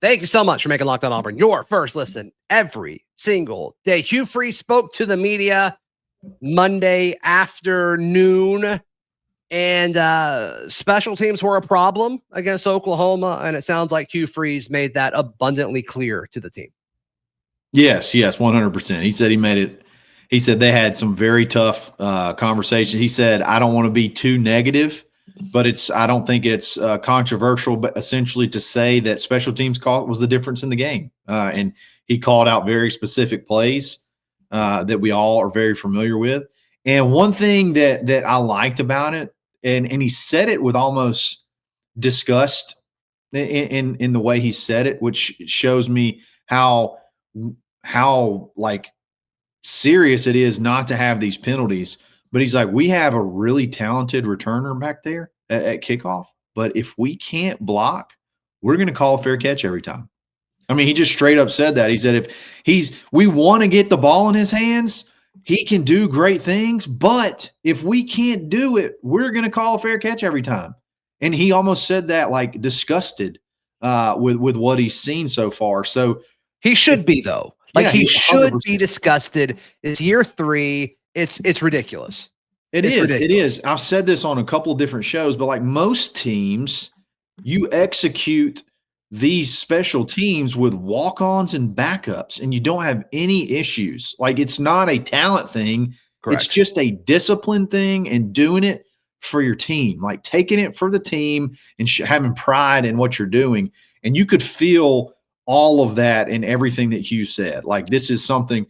Thank you so much for making Locked On Auburn your first listen every single day. Hugh Freeze spoke to the media Monday afternoon, and special teams were a problem against Oklahoma, and it sounds like Hugh Freeze made that abundantly clear to the team. Yes, 100%. He said he made it. He said they had some very tough conversations. He said, I don't want to be too negative, but I don't think it's controversial, but essentially to say that special teams call was the difference in the game. And he called out very specific plays that we all are very familiar with. And one thing that I liked about it, and he said it with almost disgust in the way he said it, which shows me how like serious it is not to have these penalties. But he's like, we have a really talented returner back there at kickoff, but if we can't block, we're going to call a fair catch every time. I mean, he just straight up said that. He said we want to get the ball in his hands, he can do great things, but if we can't do it, we're going to call a fair catch every time. And he almost said that like disgusted with what he's seen so far. So he should be, though. Like, he should be disgusted. It's year 3. It's ridiculous. It is. I've said this on a couple of different shows, but like most teams, you execute these special teams with walk-ons and backups, and you don't have any issues. Like, it's not a talent thing. Correct. It's just a discipline thing and doing it for your team, like taking it for the team and having pride in what you're doing. And you could feel all of that in everything that Hugh said. Like, this is something,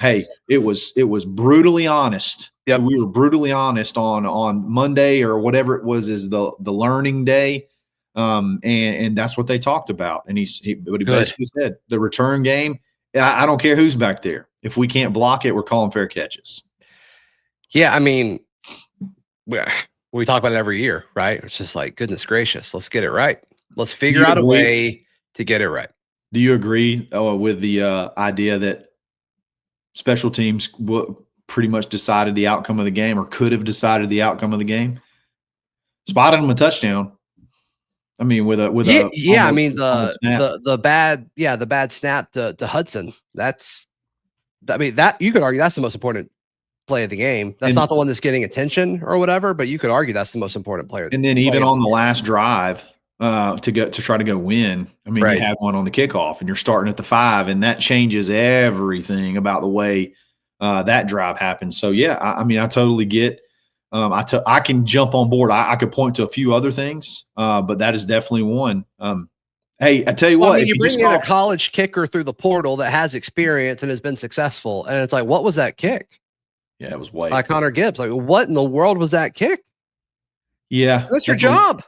hey, it was brutally honest. Yep. We were brutally honest on Monday or whatever it was, is the learning day. And that's what they talked about. And he basically said the return game, I don't care who's back there. If we can't block it, we're calling fair catches. Yeah. I mean, we talk about it every year, right? It's just like, goodness gracious, let's get it right. Let's figure out a way to get it right. Do you agree with the idea that special teams pretty much decided the outcome of the game, or could have decided the outcome of the game? Spotted them a touchdown. I mean, the bad snap to Hudson. That you could argue that's the most important play of the game. That's not the one that's getting attention or whatever, but you could argue that's the most important player. And then even on the last drive to try to go win, I mean, You had one on the kickoff, and you're starting at the 5, and that changes everything about the way that drive happens. So yeah, I mean, I totally get. I can jump on board. I could point to a few other things, but that is definitely one. Hey, I tell you what, if you bring in a college kicker through the portal that has experience and has been successful, and it's like, what was that kick? Yeah, it was way by Connor Gibbs. Like, what in the world was that kick? Yeah, that's your job.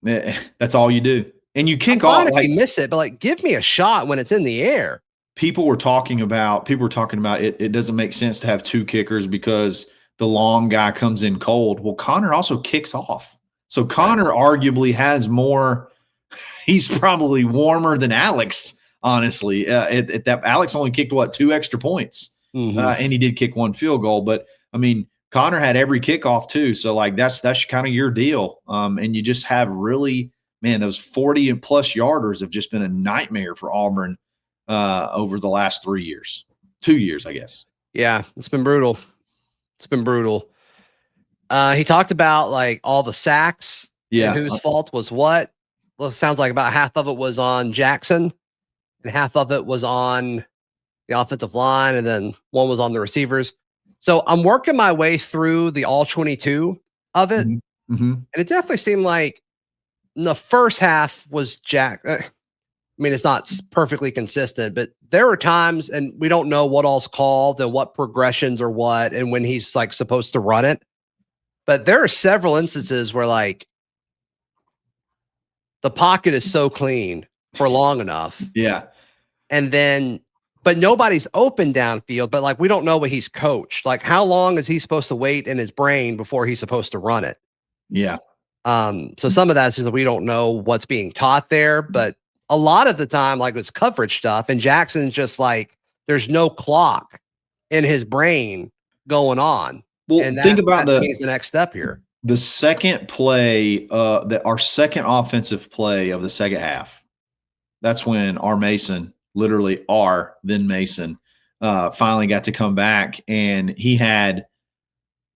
That's all you do, and you kick off. Like, you miss it, but like, give me a shot when it's in the air. People were talking about it. It doesn't make sense to have 2 kickers because the long guy comes in cold. Well, Connor also kicks off. So Connor arguably has more. He's probably warmer than Alex, honestly. That Alex only kicked 2 extra points, and he did kick 1 field goal. But I mean, Connor had every kickoff too. So like that's kind of your deal. And you just have really, man, those 40 and plus yarders have just been a nightmare for Auburn over the last 2 years, I guess. Yeah, it's been brutal. He talked about like all the sacks. Yeah. And whose fault was what? Well, it sounds like about half of it was on Jackson and half of it was on the offensive line. And then one was on the receivers. So I'm working my way through the all 22 of it. Mm-hmm. And it definitely seemed like the first half was I mean, it's not perfectly consistent, but there were times, and we don't know what all's called and what progressions or what, and when he's like supposed to run it. But there are several instances where like the pocket is so clean for long enough. Yeah. And then, but nobody's open downfield, but like, we don't know what he's coached. Like, how long is he supposed to wait in his brain before he's supposed to run it? Yeah. So some of that's just, we don't know what's being taught there, but a lot of the time, like, it's coverage stuff, and Jackson's just like, there's no clock in his brain going on. Well, and think about the next step here. The second play, our second offensive play of the second half, That's when R. Mason, literally R, then Mason, finally got to come back, and he had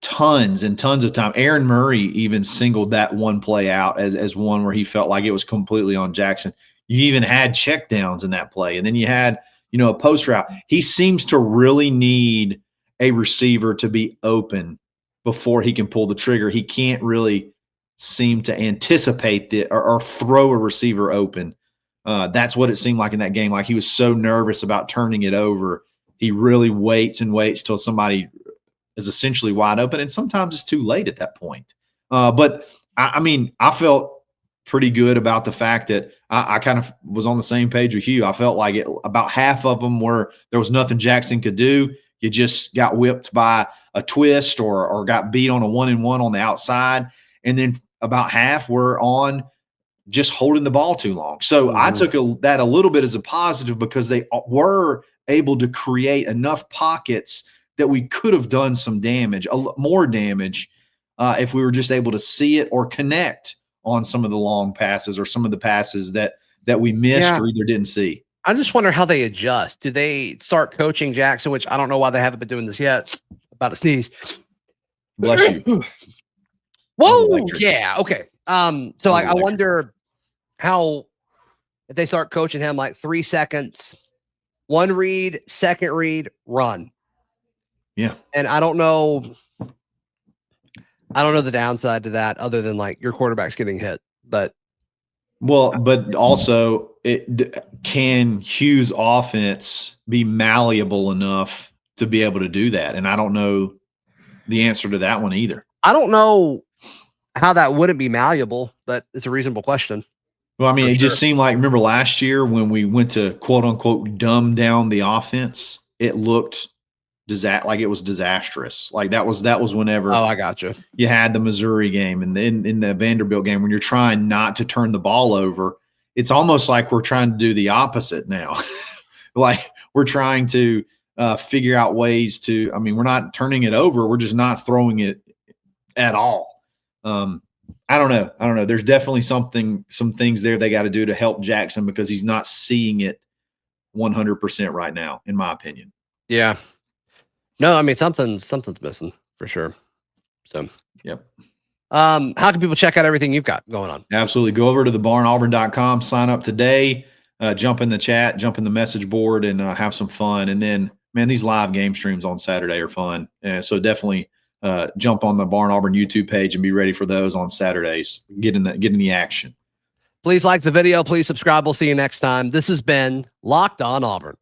tons and tons of time. Aaron Murray even singled that one play out as one where he felt like it was completely on Jackson. You even had checkdowns in that play, and then you had, a post route. He seems to really need a receiver to be open before he can pull the trigger. He can't really seem to anticipate or throw a receiver open. That's what it seemed like in that game. Like he was so nervous about turning it over. He really waits and waits till somebody is essentially wide open, and sometimes it's too late at that point. But I felt pretty good about the fact that I kind of was on the same page with Hugh. I felt like about half of them were there was nothing Jackson could do. You just got whipped by a twist or got beat on a 1-and-1 on the outside, and then about half were on just holding the ball too long. So I took that a little bit as a positive because they were able to create enough pockets that we could have done some damage, more damage, if we were just able to see it or connect on some of the long passes or some of the passes that we missed or either didn't see. I just wonder how they adjust. Do they start coaching Jackson, which I don't know why they haven't been doing this yet. About to sneeze. Bless you. Whoa. Yeah. Okay. So I wonder how, if they start coaching him like 3 seconds, one read, second read, run. Yeah. And I don't know the downside to that other than like your quarterback's getting hit, but also can Hugh's offense be malleable enough to be able to do that? And I don't know the answer to that one either. I don't know how that wouldn't be malleable, but it's a reasonable question. Well, I mean, it just seemed like, remember last year when we went to quote unquote dumb down the offense, it looked like it was disastrous. Like that was whenever I got you. You had the Missouri game and then in the Vanderbilt game when you're trying not to turn the ball over. It's almost like we're trying to do the opposite now. Like we're trying to figure out ways to, we're not turning it over. We're just not throwing it at all. I don't know. There's definitely some things there they got to do to help Jackson because he's not seeing it 100% right now, in my opinion. Yeah. No, something's missing for sure. So, yep. How can people check out everything you've got going on? Absolutely. Go over to thebarnauburn.com, sign up today, jump in the chat, jump in the message board, and have some fun. And then, man, these live game streams on Saturday are fun. So definitely jump on the Barn Auburn YouTube page and be ready for those on Saturdays. Get in the action. Please like the video. Please subscribe. We'll see you next time. This has been Locked On Auburn.